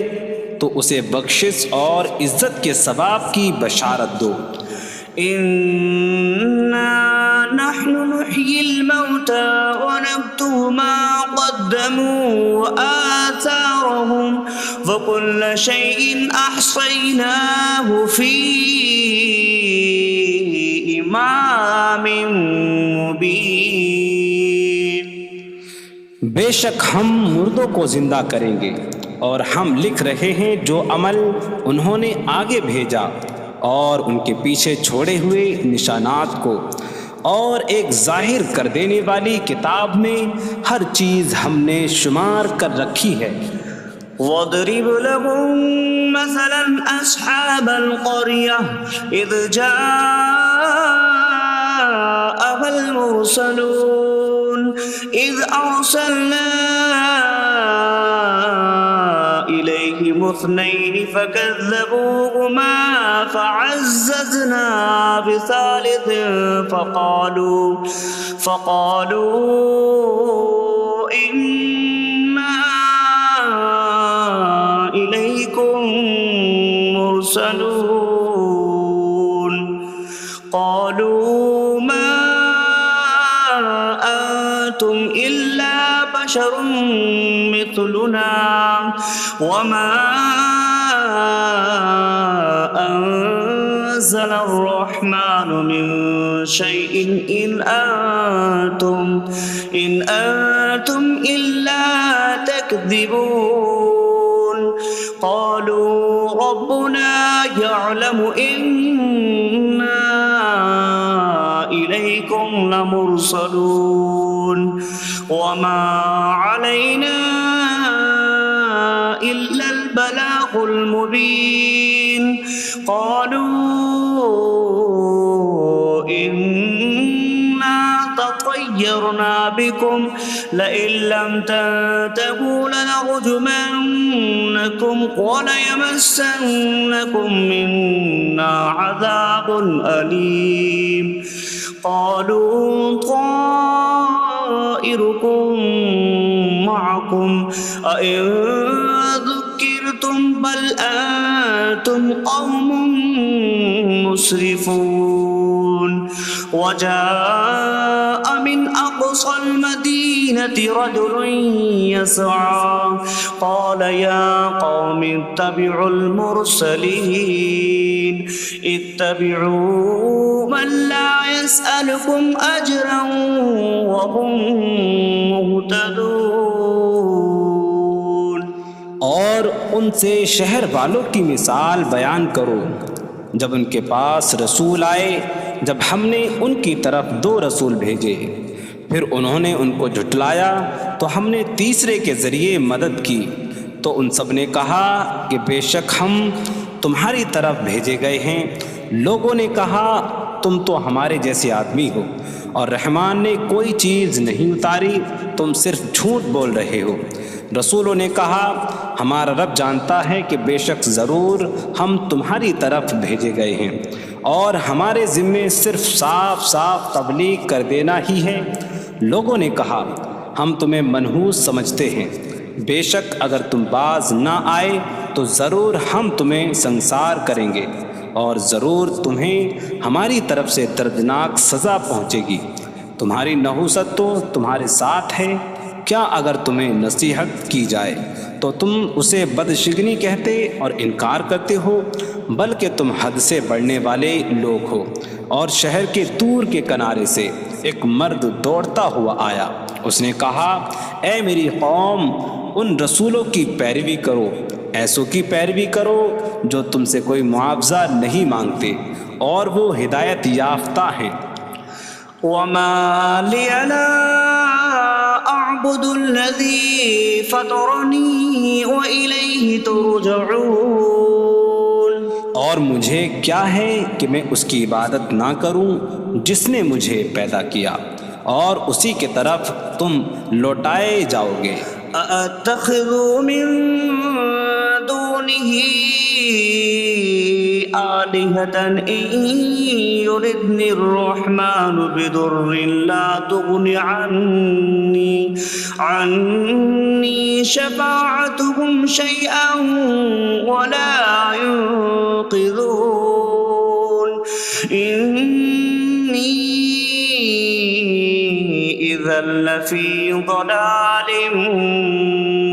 تو اسے بخشش اور عزت کے ثواب کی بشارت دو. انا نحن نحيي الموتى ونكتب ما قدموا وآثارهم وكل شيء أحصيناه في إمام مبين. بے شک ہم مردوں کو زندہ کریں گے اور ہم لکھ رہے ہیں جو عمل انہوں نے آگے بھیجا اور ان کے پیچھے چھوڑے ہوئے نشانات کو، اور ایک ظاہر کر دینے والی کتاب میں ہر چیز ہم نے شمار کر رکھی ہے. وَاضْرِبْ لَهُم مَّثَلًا أَصْحَابَ الْقَرْيَةِ إِذْ جَاءَهَا الْمُرْسَلُونَ إِذْ أَرْسَلْنَا إِلَيْهِمُ اثْنَيْنِ فَكَذَّبُوهُمَا فَعَزَّزْنَا بِثَالِثٍ فَقَالُوا إِنَّا إِلَيْكُمْ لمرسلون قالوا ما أنتم إلا بشر مثلنا وما أنزل الرحمن من شيء إن أنتم إلا تكذبون قالوا ربنا يعلم إنا إليكم لمرسلون وما علينا إلا البلاغ المبين قالوا إنا تطيرنا بكم لئن لم تنتهوا لنرجمنكم وليمسنكم منا عذاب أليم قالوا طائركم معكم أئن ذكرتم بل أنتم قوم مسرفون وجاء من أقصى المدينة رجل يسعى قال يا قوم اتبعوا المرسلين اتبعوا من لا يسألكم أجرا وهم مهتدون اور ان سے شہر والوں کی مثال بیان کرو جب ان کے پاس رسول آئے جب ہم نے ان کی طرف 2 رسول بھیجے پھر انہوں نے ان کو جھٹلایا تو ہم نے تیسرے کے ذریعے مدد کی تو ان سب نے کہا کہ بے شک ہم تمہاری طرف بھیجے گئے ہیں لوگوں نے کہا تم تو ہمارے جیسے آدمی ہو اور رحمان نے کوئی چیز نہیں اتاری تم صرف جھوٹ بول رہے ہو رسولوں نے کہا ہمارا رب جانتا ہے کہ بے شک ضرور ہم تمہاری طرف بھیجے گئے ہیں اور ہمارے ذمے صرف صاف صاف تبلیغ کر دینا ہی ہے لوگوں نے کہا ہم تمہیں منحوس سمجھتے ہیں بے شک اگر تم باز نہ آئے تو ضرور ہم تمہیں سنسار کریں گے اور ضرور تمہیں ہماری طرف سے دردناک سزا پہنچے گی تمہاری نحوست تو تمہارے ساتھ ہے کیا اگر تمہیں نصیحت کی جائے تو تم اسے بدشگنی کہتے اور انکار کرتے ہو بلکہ تم حد سے بڑھنے والے لوگ ہو اور شہر کے دور کے کنارے سے ایک مرد دوڑتا ہوا آیا اس نے کہا اے میری قوم ان رسولوں کی پیروی کرو ایسوں کی پیروی کرو جو تم سے کوئی معاوضہ نہیں مانگتے اور وہ ہدایت یافتہ ہیں وما لي لا أعبد الذي فطرني وإليه ترجعون اور مجھے کیا ہے کہ میں اس کی عبادت نہ کروں جس نے مجھے پیدا کیا اور اسی کی طرف تم لوٹائے جاؤ گے أأتخذ من دونه آلهة إن يردني الرحمن بضر لا تغن عني شفاعتهم شيئا ولا ينقذون إني إذا لفي ضلال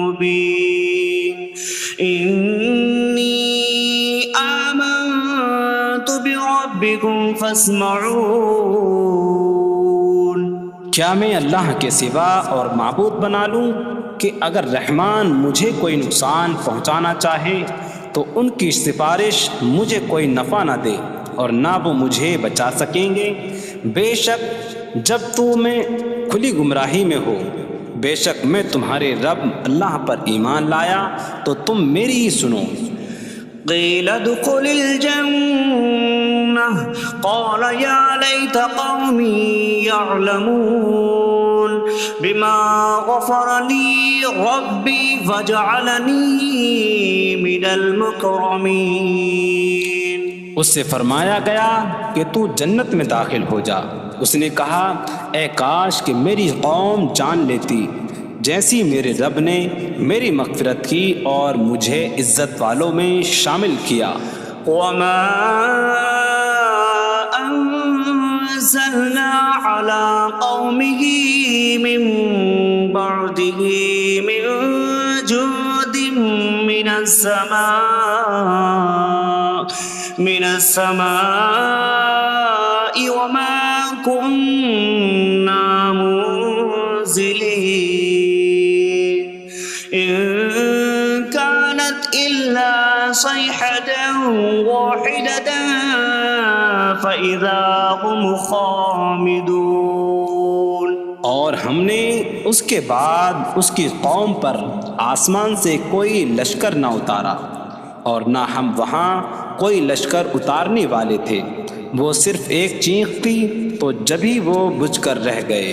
مبين إني آمنت بربكم فاسمعون کیا میں اللہ کے سوا اور معبود بنا لوں کہ اگر رحمان مجھے کوئی نقصان پہنچانا چاہے تو ان کی سفارش مجھے کوئی نفع نہ دے اور نہ وہ مجھے بچا سکیں گے بے شک جب میں کھلی گمراہی میں ہو بے شک میں تمہارے رب اللہ پر ایمان لایا تو تم میری ہی سنو قیل ادخل الجنة قال یا لیت قومی یعلمون بما غفر لی ربی وجعلنی من المکرمین اس سے فرمایا گیا کہ تو جنت میں داخل ہو جا اس نے کہا اے کاش کہ میری قوم جان لیتی جیسی میرے رب نے میری مغفرت کی اور مجھے عزت والوں میں شامل کیا وما أنزلنا على قومه من بعده من جود من السماء وما كنا منزلين إن كانت إلا صيحة واحدة فإذا هم خامدون. اور ہم نے اس کے بعد اس کی قوم پر آسمان سے کوئی لشکر نہ اتارا اور نہ ہم وہاں کوئی لشکر اتارنے والے تھے. وہ صرف ایک چیخ کی تو جبھی وہ بجھ کر رہ گئے.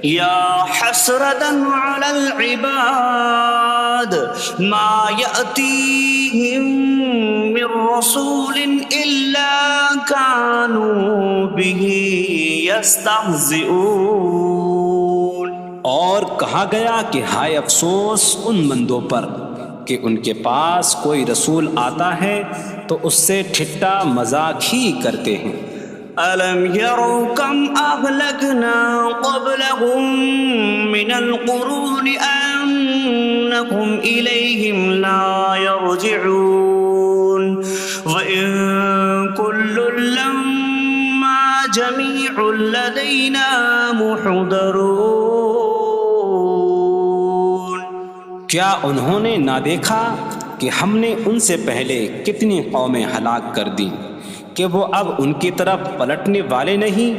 یا حسرتاً علی العباد ما یأتیہم من رسول الا کانوا بہ یستہزئون. اور کہا گیا کہ ہائے افسوس ان بندوں پر کہ ان کے پاس کوئی رسول آتا ہے تو اس سے ٹھٹا مذاق ہی کرتے ہیں. أَلَمْ يَرَوْا كَمْ أَهْلَكْنَا قَبْلَهُمْ مِنَ الْقُرُونِ أَنَّكُمْ إِلَيْهِمْ لَا يَرْجِعُونَ وَإِن كُلٌّ لَمَّا جَمِيعٌ لَدَيْنَا مُحْضَرُونَ. کیا انہوں نے نہ دیکھا کہ ہم نے ان سے پہلے کتنی قومیں ہلاک کر دیں کہ وہ اب ان کی طرف پلٹنے والے نہیں،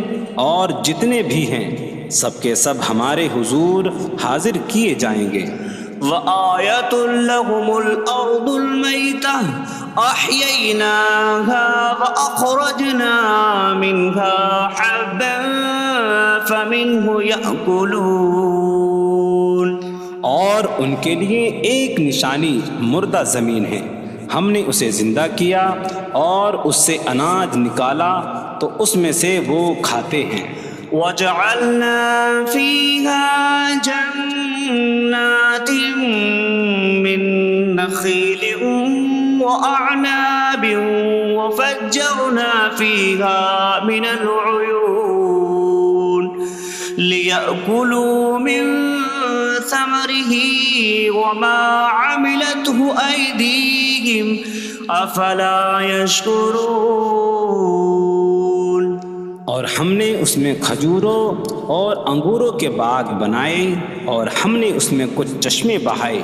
اور جتنے بھی ہیں سب کے سب ہمارے حضور حاضر کیے جائیں گے. وَآيَةٌ لَهُمُ الْأَرْضُ الْمَيْتَةُ أَحْيَيْنَاهَا وَأَخْرَجْنَا مِنْهَا حَبًّا فَمِنْهُ يَأْكُلُونَ. اور ان کے لیے ایک نشانی مردہ زمین ہے، ہم نے اسے زندہ کیا اور اس سے اناج نکالا تو اس میں سے وہ کھاتے ہیں. وَجَعَلْنَا فِيهَا جَنَّاتٍ مِّن نَخِيلٍ وَأَعْنَابٍ وَفَجَّرْنَا فِيهَا مِنَ الْعُيُونِ لِيَأْكُلُوا مِن ثمره وما عملته أيديهم أفلا يشكرون. اور ہم نے اس میں کھجوروں اور انگوروں کے باغ بنائے اور ہم نے اس میں کچھ چشمے بہائے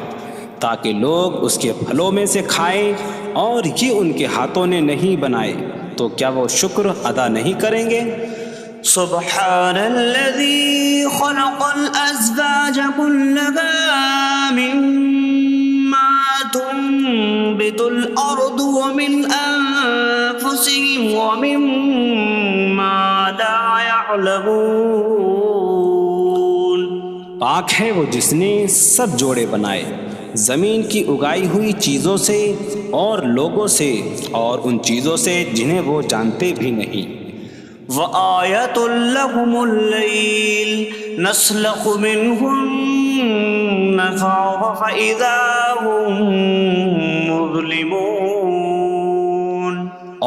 تاکہ لوگ اس کے پھلوں میں سے کھائیں، اور یہ ان کے ہاتھوں نے نہیں بنائے تو کیا وہ شکر ادا نہیں کریں گے؟ سبحان الذي خلق الأزواج كلها مما تنبت الأرض ومن أنفسهم ومما لا يعلمون. پاک ہے وہ جس نے سب جوڑے بنائے زمین کی اگائی ہوئی چیزوں سے اور لوگوں سے اور ان چیزوں سے جنہیں وہ جانتے بھی نہیں. وَآيَةٌ لَهُمُ اللَّيْلُ نَسْلَخُ مِنْهُ النَّهَارَ فَإِذَا هُمْ مُظْلِمُونَ.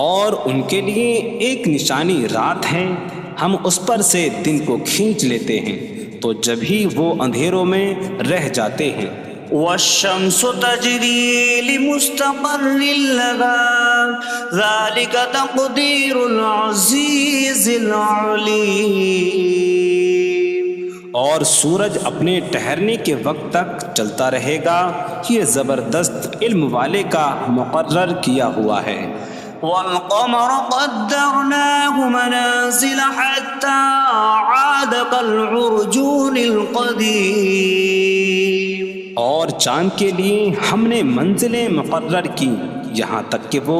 اور ان کے لیے ایک نشانی رات ہے، ہم اس پر سے دن کو کھینچ لیتے ہیں تو جب ہی وہ اندھیروں میں رہ جاتے ہیں. وَالشَّمْسُ تَجْرِي لِمُسْتَقَرٍّ لَهَا ذَلِكَ تَقْدِيرُ الْعَزِيزِ الْعَلِيمِ. اور سورج اپنے ٹھہرنے کے وقت تک چلتا رہے گا، یہ زبردست علم والے کا مقرر کیا ہوا ہے. وَالْقَمَرَ قَدَّرْنَاهُ مَنَازِلَ حَتَّى عَادَ كَالْعُرْجُونِ الْقَدِيمِ. اور چاند کے لیے ہم نے منزلیں مقرر کی یہاں تک کہ وہ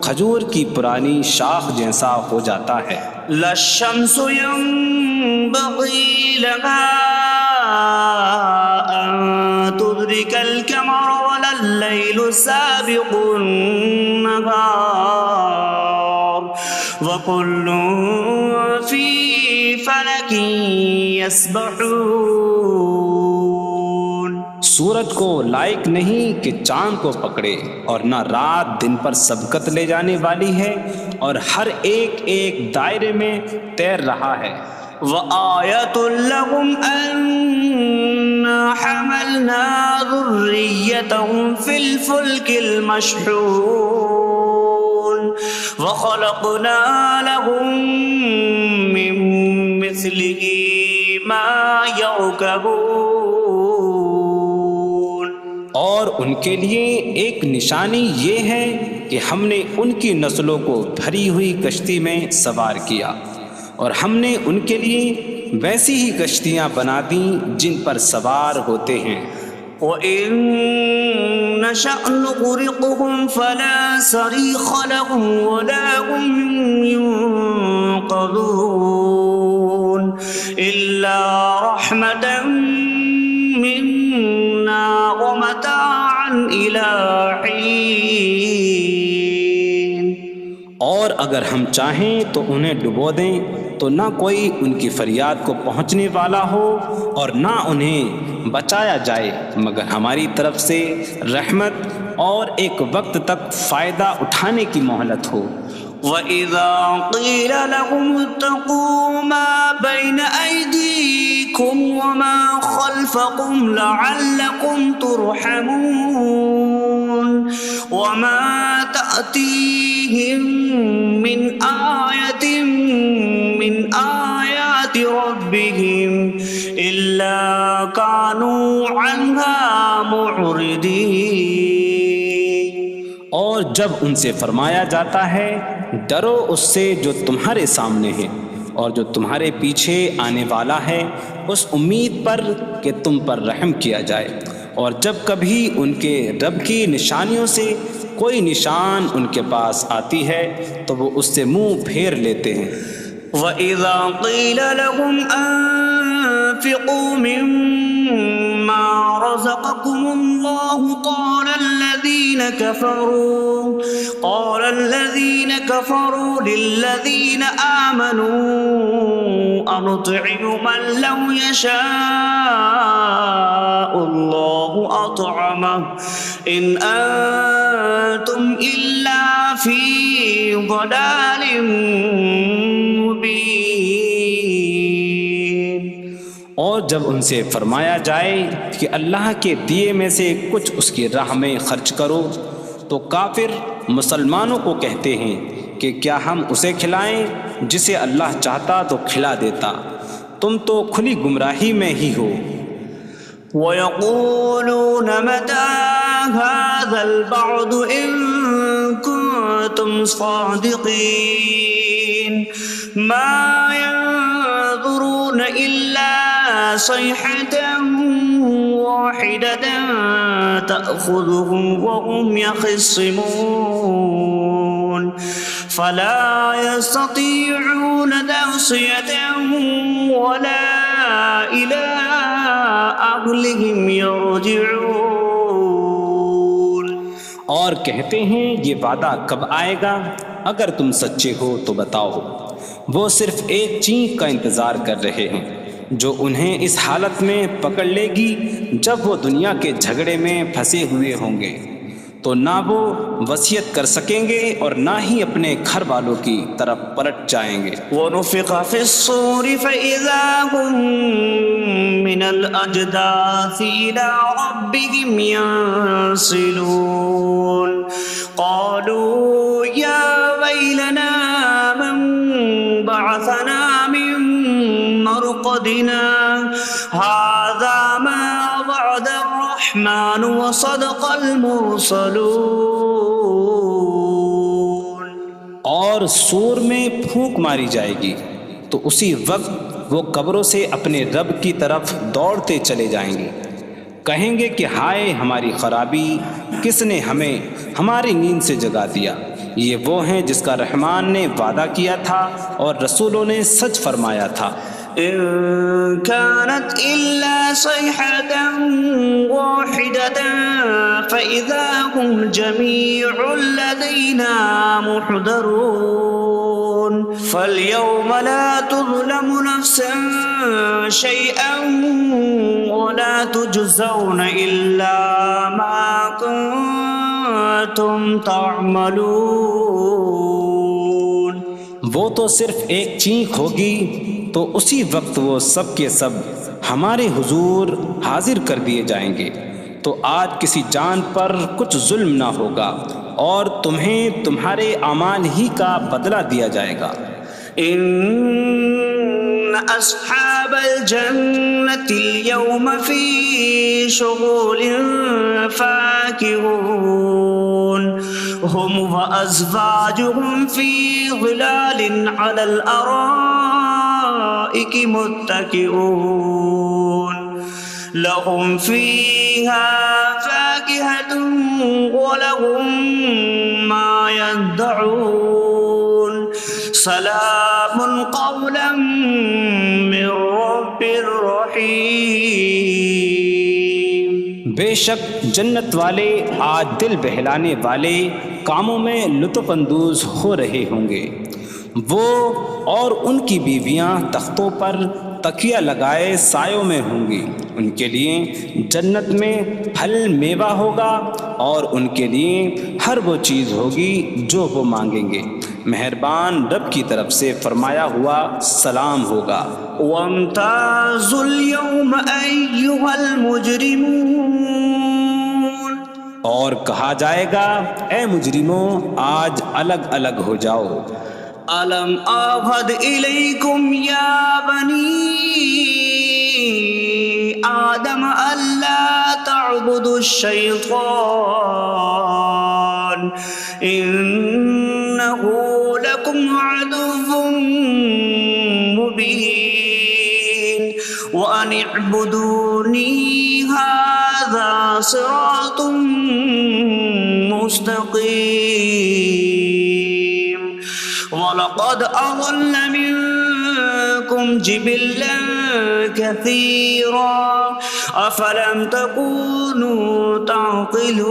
کھجور کی پرانی شاخ جیسا ہو جاتا ہے. لا الشمس ينبغي لها أن تدرك القمر ولا الليل سابق النهار وكل في فلك يسبحون. سورج کو لائق نہیں کہ چاند کو پکڑے، اور نہ رات دن پر سبقت لے جانے والی ہے، اور ہر ایک ایک دائرے میں تیر رہا ہے۔ وَآيَةٌ لَهُمْ أَنَّا حَمَلْنَا ذُرِّيَّتَهُمْ فِي الْفُلْكِ الْمَشْحُونِ وَخَلَقْنَا لَهُم مِّن مِّثْلِهِ مَا يَرْكَبُونَ۔ اور ان کے لیے ایک نشانی یہ ہے کہ ہم نے ان کی نسلوں کو بھری ہوئی کشتی میں سوار کیا، اور ہم نے ان کے لیے ویسی ہی کشتیاں بنا دیں جن پر سوار ہوتے ہیں۔ وَإِن نَّشَأْ نُغْرِقْهُمْ فَلَا صَرِيخَ لَهُمْ وَلَا هُمْ يُنقَذُونَ إِلَّا رَحْمَةً مِّنَّا وَمَتَاعًا إِلَىٰ حِينٍ۔ اور اگر ہم چاہیں تو انہیں ڈبو دیں تو نہ کوئی ان کی فریاد کو پہنچنے والا ہو، اور نہ انہیں بچایا جائے مگر ہماری طرف سے رحمت اور ایک وقت تک فائدہ اٹھانے کی مہلت ہو۔ وَإِذَا قِيلَ لَهُمُ اتَّقُوا مَا بَيْنَ أَيْدِيكُمْ وَمَا خَلْفَكُمْ لَعَلَّكُمْ تُرْحَمُونَ وَمَا تَأْتِيهِم مِّنْ آيَةٍ مِّنْ آيَاتِ رَبِّهِمْ إِلَّا كَانُوا عَنْهَا مُعْرِضِينَ۔ اور جب ان سے فرمایا جاتا ہے ڈرو اس سے جو تمہارے سامنے ہے اور جو تمہارے پیچھے آنے والا ہے، اس امید پر کہ تم پر رحم کیا جائے، اور جب کبھی ان کے رب کی نشانیوں سے کوئی نشان ان کے پاس آتی ہے تو وہ اس سے منہ پھیر لیتے ہیں۔ وَإِذَا قِيلَ لَهُمْ أَنفِقُوا مِمَّا رَزَقَكُمُ اللَّهُ قَالَ الَّذِينَ كَفَرُوا لِلَّذِينَ آمَنُوا أَنُطْعِمُ مَن لَّوْ يَشَاءُ اللَّهُ أَطْعَمَهُ إِنْ أَنتُمْ إِلَّا فِي ضَلَالٍ مبین۔ اور جب ان سے فرمایا جائے کہ اللہ کے دیے میں سے کچھ اس کی راہ میں خرچ کرو تو کافر مسلمانوں کو کہتے ہیں کہ کیا ہم اسے کھلائیں جسے اللہ چاہتا تو کھلا دیتا، تم تو کھلی گمراہی میں ہی ہو۔ وَيَقُولُونَ مَتَىٰ هَٰذَا الْوَعْدُ إِن كُنتُمْ صَادِقِينَ مَا يَنظُرُونَ إِلَّا صَيْحَةً وَاحِدَةً تَأْخُذُهُمْ وَهُمْ يَخِصِّمُونَ فَلَا يَسْتَطِيعُونَ تَوْصِيَةً وَلَا إِلَىٰ أَهْلِهِمْ يَرْجِعُونَ۔ اور کہتے ہیں یہ وعدہ کب آئے گا؟ اگر تم سچے ہو تو بتاؤ۔ وہ صرف ایک چینخ کا انتظار کر رہے ہیں جو انہیں اس حالت میں پکڑ لے گی جب وہ دنیا کے جھگڑے میں پھنسے ہوئے ہوں گے، تو نہ وہ وصیت کر سکیں گے اور نہ ہی اپنے گھر والوں کی طرف پلٹ جائیں گے۔ وَنُفِخَ فِي الصُّورِ فَإِذَا هُم مِّنَ الْأَجْدَاثِ إِلَىٰ رَبِّهِمْ يَنسِلُونَ قَالُوا يَا وَيْلَنَا مَن بَعَثَنَا مِن مَّرْقَدِنَا هَٰذَا مَا وَعَدَ الرَّحْمَٰنُ وَصَدَقَ الْمُرْسَلُونَ۔ اور سور میں پھونک ماری جائے گی تو اسی وقت وہ قبروں سے اپنے رب کی طرف دوڑتے چلے جائیں گے، کہیں گے کہ ہائے ہماری خرابی، کس نے ہمیں ہماری نیند سے جگا دیا۔ یہ وہ ہیں جس کا رحمان نے وعدہ کیا تھا اور رسولوں نے سچ فرمایا تھا۔ إن كانت إلا صيحة واحدة فإذا هم جميع لدينا محضرون فاليوم لا تظلم نفس شيئا ولا تجزون إلا ما كنتم تعملون۔ وہ تو صرف ایک چینخ ہوگی تو اسی وقت وہ سب کے سب ہمارے حضور حاضر کر دیے جائیں گے، تو آج کسی جان پر کچھ ظلم نہ ہوگا اور تمہیں تمہارے اعمال ہی کا بدلہ دیا جائے گا۔ إن أصحاب الجنة اليوم في شغل فاكهون هم وأزواجهم في ظلال على الأرائك متكئون لهم فيها فاكهة ولهم ما يدعون سلام قولا من رب رحیم۔ بے شک جنت والے آج دل بہلانے والے کاموں میں لطف اندوز ہو رہے ہوں گے۔ وہ اور ان کی بیویاں تختوں پر تکیہ لگائے سایوں میں ہوں گی۔ ان کے لیے جنت میں پھل میوہ ہوگا اور ان کے لیے ہر وہ چیز ہوگی جو وہ مانگیں گے۔ مہربان رب کی طرف سے فرمایا ہوا سلام ہوگا۔ وامتازوا اليوم أيها المجرمون، اور کہا جائے گا اے مجرموں آج الگ الگ ہو جاؤ۔ ألم أعهد إليكم يا بني آدم ألا تعبدوا الشيطان إنه لكم عدو مبين وأن اعبدوني هذا صراط مستقيم وَلَقَدْ أَضَلَّ مِنكُمْ جِبِلًّا كَثِيرًا أَفَلَمْ تَكُونُوا تَعْقِلُونَ۔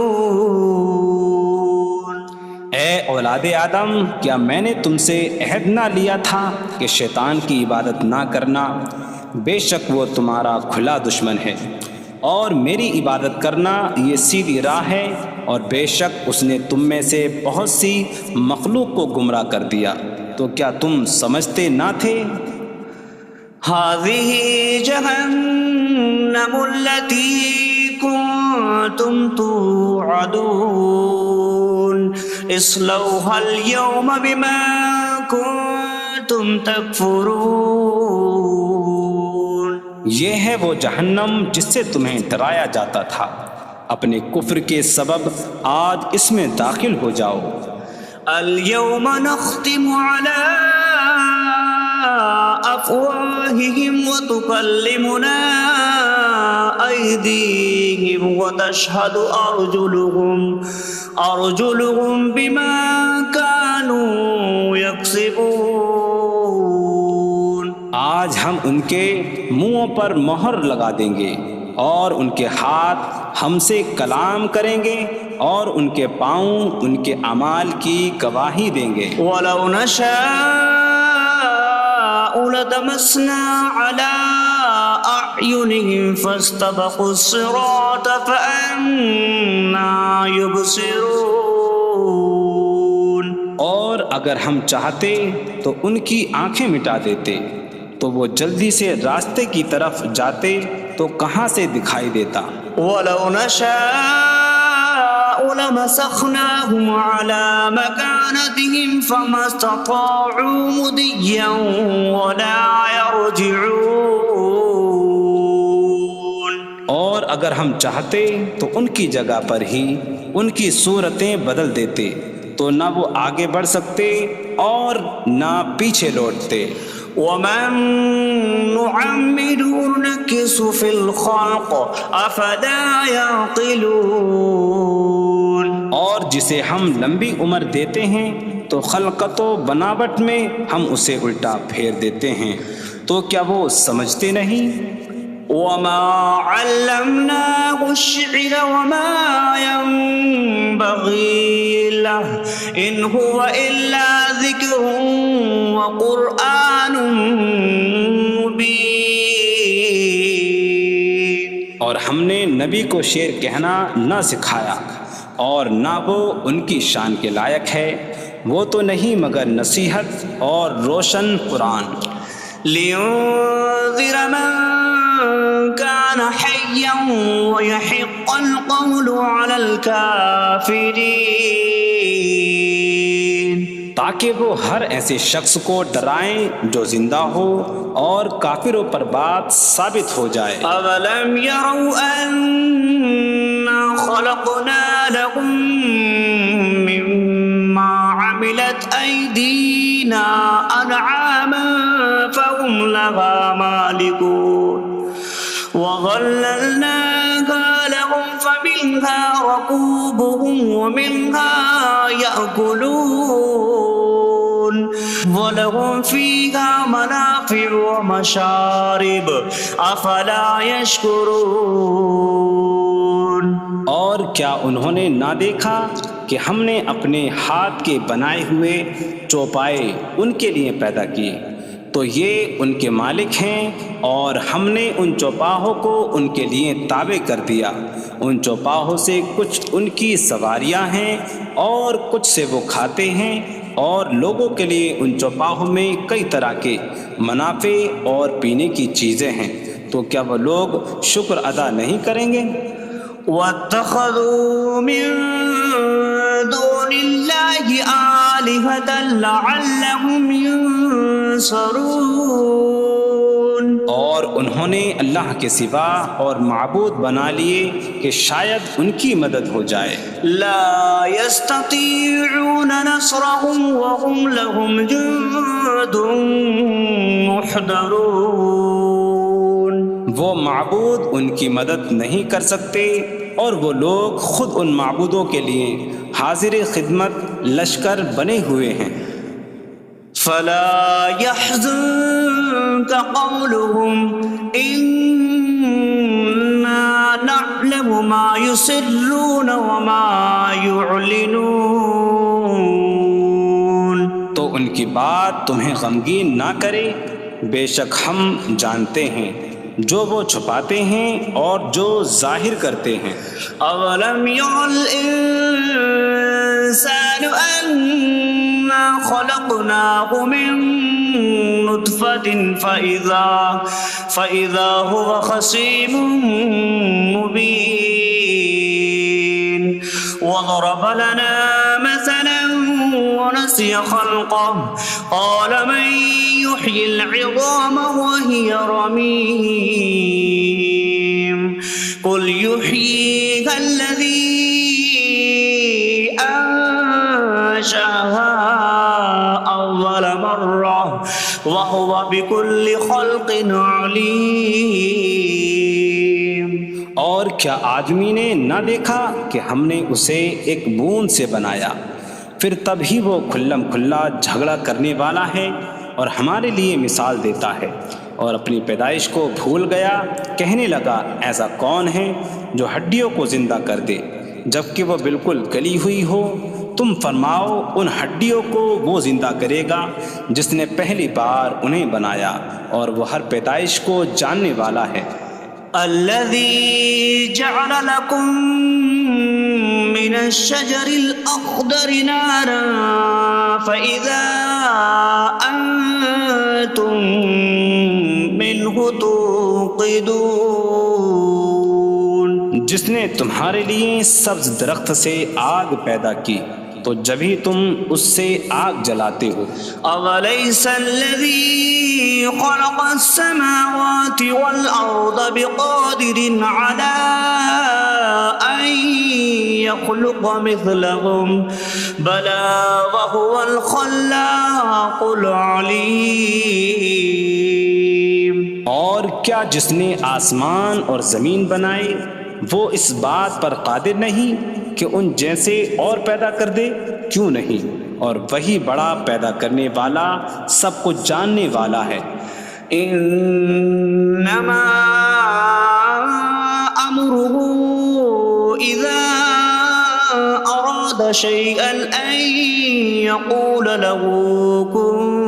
اے اولاد آدم، کیا میں نے تم سے عہد نہ لیا تھا کہ شیطان کی عبادت نہ کرنا؟ بے شک وہ تمہارا کھلا دشمن ہے، اور میری عبادت کرنا یہ سیدھی راہ ہے، اور بے شک اس نے تم میں سے بہت سی مخلوق کو گمراہ کر دیا، تو کیا تم سمجھتے نہ تھے؟ هذه جهنم التي كنتم توعدون اصلوها اليوم بما كنتم تكفرون۔ یہ ہے وہ جہنم جس سے تمہیں ڈرایا جاتا تھا، اپنے کفر کے سبب آج اس میں داخل ہو جاؤ۔ اليوم نختم على أفواههم وتكلمنا أيديهم وتشهد أرجلهم بما كانوا يكسبون۔ آج ہم ان کے منہوں پر مہر لگا دیں گے، اور ان کے ہاتھ ہم سے کلام کریں گے، اور ان کے پاؤں ان کے اعمال کی گواہی دیں گے۔ وَلَوْ نَشَاءُ لَطَمَسْنَا عَلَىٰ أَعْيُنِهِمْ فَاسْتَبَقُوا الصِّرَاطَ فَأَنَّىٰ يُبْصِرُونَ۔ اور اگر ہم چاہتے تو ان کی آنکھیں مٹا دیتے، تو وہ جلدی سے راستے کی طرف جاتے تو کہاں سے دکھائی دیتا۔ وَلَوْ نَشَاءُ لَمَسَخْنَاهُمْ عَلَىٰ مَكَانَتِهِمْ فَمَا اسْتَطَاعُوا مُضِيًّا وَلَا يَرْجِعُونَ۔ اور اگر ہم چاہتے تو ان کی جگہ پر ہی ان کی صورتیں بدل دیتے، تو نہ وہ آگے بڑھ سکتے اور نہ پیچھے لوٹتے۔ وَمَن نُّعَمِّرْهُ نُنَكِّسْهُ فِي الْخَلْقِ أَفَلَا يَعْقِلُونَ۔ اور جسے ہم لمبی عمر دیتے ہیں تو خلقت و بناوٹ میں ہم اسے الٹا پھیر دیتے ہیں، تو کیا وہ سمجھتے نہیں؟ وَمَا عَلَّمْنَاهُ الشعر وما ينبغي له إن هو إلا ذكر وقرآن مبين. اور ہم نے نبی کو شعر کہنا نہ سکھایا اور نہ وہ ان کی شان کے لائق ہے، وہ تو نہیں مگر نصیحت اور روشن قرآن. لينذر من كان حيا ويحق القول على الكافرين. تاکہ وہ ہر ایسے شخص کو ڈرائیں جو زندہ ہو اور کافروں پر بات ثابت ہو جائے. أولم يروا أنا خلقنا لهم مما عملت أيدينا أنعاما فهم لها مالكون وظللناها لهم فمنها ركوبهم ومنها يأكلون وَلَهُمْ فِيهَا مَنَافِعُ وَمَشَارِبُ أَفَلَا يَشْكُرُونَ. اور کیا انہوں نے نہ دیکھا کہ ہم نے اپنے ہاتھ کے بنائے ہوئے چوپائے ان کے لیے پیدا کیے، تو یہ ان کے مالک ہیں، اور ہم نے ان چوپاہوں کو ان کے لیے تابع کر دیا. ان چوپاہوں سے کچھ ان کی سواریاں ہیں اور کچھ سے وہ کھاتے ہیں، اور لوگوں کے لیے ان چوپاہوں میں کئی طرح کے منافع اور پینے کی چیزیں ہیں. تو کیا وہ لوگ شکر ادا نہیں کریں گے؟ وَاتَّخَذُوا مِن دُونِ اللَّهِ آلِهَةً لَعَلَّهُمْ يُنصَرُونَ. اور انہوں نے اللہ کے سوا اور معبود بنا لیے کہ شاید ان کی مدد ہو جائے. لا يستطيعون نصرهم وهم لهم جند محضرون. وہ معبود ان کی مدد نہیں کر سکتے، اور وہ لوگ خود ان معبودوں کے لیے حاضر خدمت لشکر بنے ہوئے ہیں. فلا يحزنك قولهم إنا نعلم ما يسرون وما يعلنون. تو ان کی بات تمہیں غمگین نہ کرے، بے شک ہم جانتے ہیں جو وہ چھپاتے ہیں اور جو ظاہر کرتے ہیں. أولم ير الإنسان أنا خلقناه من نطفة فإذا هو خصيم مبين. وضرب لنا مثلا ونسي خلقه قال من يحيي العظام وهي رميم قل يحييها الذي أنشأها أول مرة وهو بكل خلق عليم. اور کیا آدمی نے نہ دیکھا کہ ہم نے اسے ایک بوند سے بنایا، پھر تب ہی وہ کھلم کھلا جھگڑا کرنے والا ہے اور ہمارے لیے مثال دیتا ہے. اور اپنی پیدائش کو بھول گیا، کہنے لگا ایسا کون ہے جو ہڈیوں کو زندہ کر دے جبکہ وہ بالکل گلی ہوئی ہو. تم فرماؤ ان ہڈیوں کو وہ زندہ کرے گا جس نے پہلی بار انہیں بنایا، اور وہ ہر پیدائش کو جاننے والا ہے. الذي جعل لكم من الشجر الأخضر نارا فإذا أنتم منه توقدون. جس نے تمہارے لیے سبز درخت سے آگ پیدا کی تو جبھی تم اس سے آگ جلاتے ہو. أَوَلَيْسَ الَّذِي خَلَقَ السَّمَاوَاتِ وَالْأَرْضَ بِقَادِرٍ عَلَىٰ أَن يَخْلُقَ مِثْلَهُمْ بَلَىٰ وَهُوَ الْخَلَّاقُ الْعَلِيمُ. اور کیا جس نے آسمان اور زمین بنائے وہ اس بات پر قادر نہیں کہ ان جیسے اور پیدا کر دے؟ کیوں نہیں، اور وہی بڑا پیدا کرنے والا سب کچھ جاننے والا ہے. انما امره أراد شيئا أن يقول له كن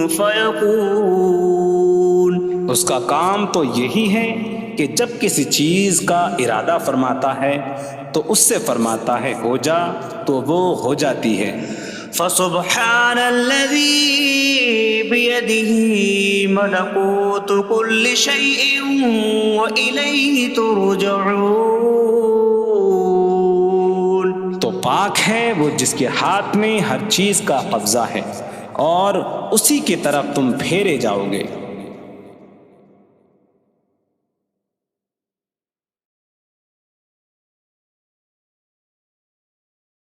فيكون. اس کا کام تو یہی ہے کہ جب کسی چیز کا ارادہ فرماتا ہے تو اس سے فرماتا ہے ہو جا، تو وہ ہو جاتی ہے۔ فسبحان الذي بيده ملكوت كل شيء وإليه ترجعون. تو پاک ہے وہ جس کے ہاتھ میں ہر چیز کا قبضہ ہے اور اسی کی طرف تم پھیرے جاؤ گے۔